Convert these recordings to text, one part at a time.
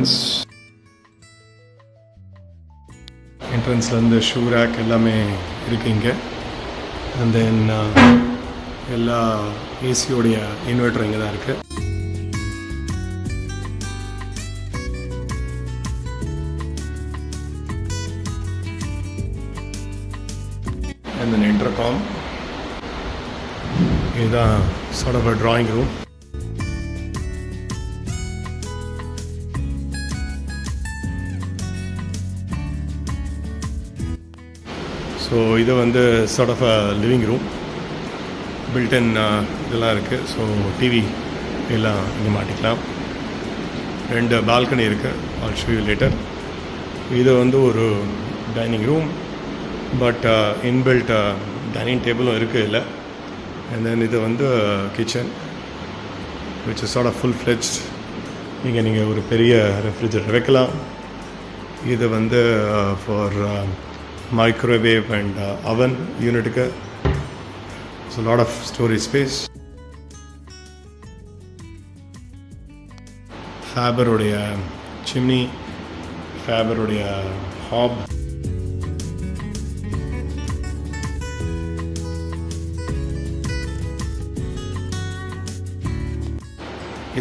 Entrance. என்ட்ரன்ஸ்லேருந்து shoe rack எல்லாமே இருக்குது இங்கே. அண்ட் தென் எல்லா ஏசியோடைய இன்வெர்டர் இங்கே தான் இருக்குது. And then intercom. இதுதான் sort of a drawing room. So இது வந்து sort of a living room. பில்டன் இதெல்லாம் இருக்குது. ஸோ டிவி எல்லாம் இங்கே மாட்டிக்கலாம். 2 பால்கனி இருக்குது. I'll show you later. இது வந்து ஒரு dining room, but inbuilt dining டேபிளும் இருக்குது இல்லை. அண்ட் தென் இது வந்து kitchen, which is sort of full-fledged. இங்கே நீங்கள் ஒரு பெரிய ரெஃப்ரிஜரேட்டர் வைக்கலாம். இது வந்து ஃபார் மைக்ரோவேவ் அண்ட் அவன் யூனிட்டுக்கு. So lot of storage space. ஃபேபருடைய சிம்னி, ஃபேபருடைய ஹாப்.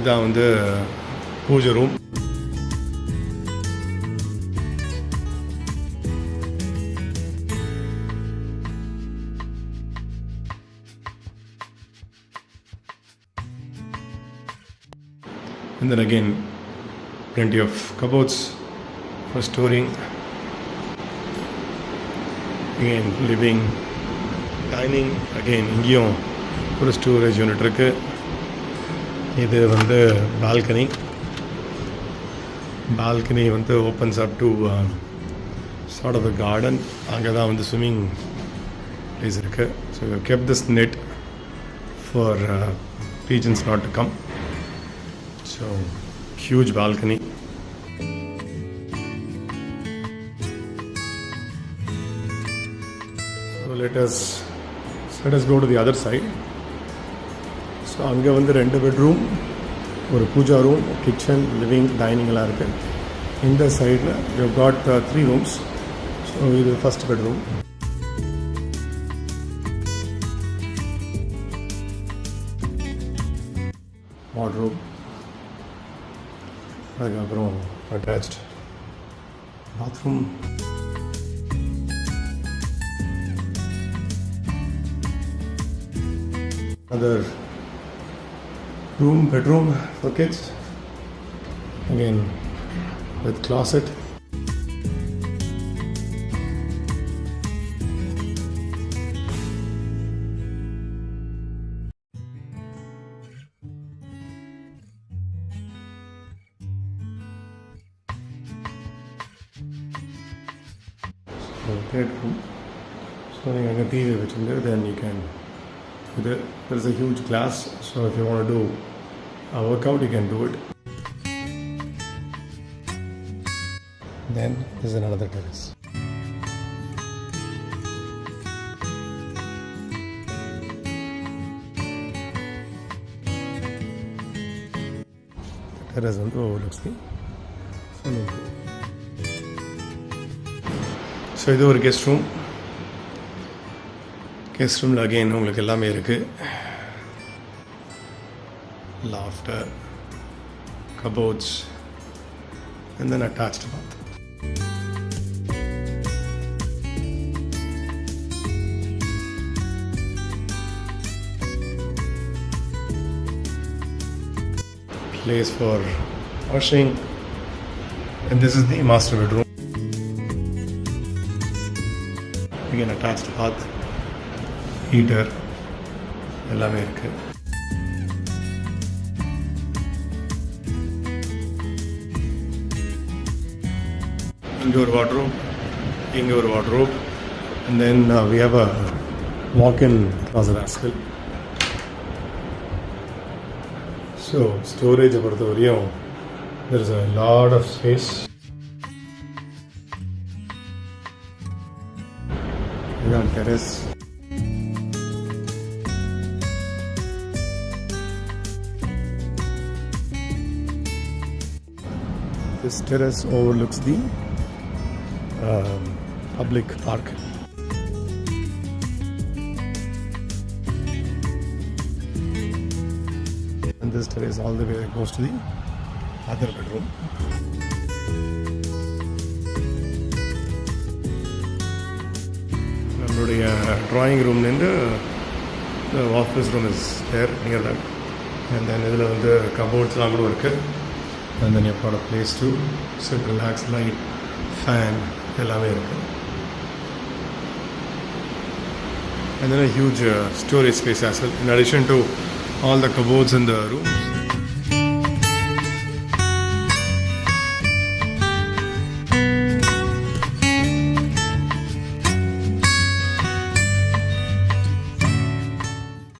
இதான் வந்து puja room. And then again plenty of cupboards for storing. Again living, dining. Again இங்கேயும் ஒரு ஸ்டோரேஜ் யூனிட் இருக்குது. இது வந்து பால்கனி. பால்கனி வந்து opens up to sort of a garden. அங்கே தான் வந்து ஸ்விம்மிங் ப்ளேஸ் இருக்குது. So we have kept this net for pigeons not to come. So huge balcony. So let us go to the other side. So அங்கே வந்து 2 bedroom, ஒரு Pooja room, kitchen, living, டைனிங்லாம் இருக்குது. இந்த சைடில் யூ காட் 3 ரூம்ஸ். ஸோ இது first bedroom. Wardrobe. அதுக்கப்புறம் attached bathroom. Other bedroom for kids, again with closet. So bedroom. So you can TV which in there, then you can. There is a huge glass, so if you want to do a workout, you can do it. Then this is another terrace. The terrace overlooks the swimming pool. So இது ஒரு guest room. Guest ரூமில் again உங்களுக்கு எல்லாமே இருக்குது. Lofter, cupboards, and then attached bath. Place for washing, and this is the master bedroom. Again attached bath, heater, எல்லாமே இருக்கு. இங்கே ஒரு வார்ட்ரோப், இங்கே ஒரு wardrobe, and then we have a walk-in closet as well. So storage பொறுத்த வரையும் there is a lot of space. இதுதான் terrace. This terrace overlooks the public park. And this terrace all the way goes to the other bedroom. நம்மளுடைய drawing ரூம்லேருந்து the office room is there near that. And then இதில் வந்து கபோர்ட்ஸ்லாம் கூட இருக்குது. And then you've got a place to sit, relax, light, fan எல்லாமே இருக்குது. And then a huge storage space as well, in addition to all the cupboards in the rooms.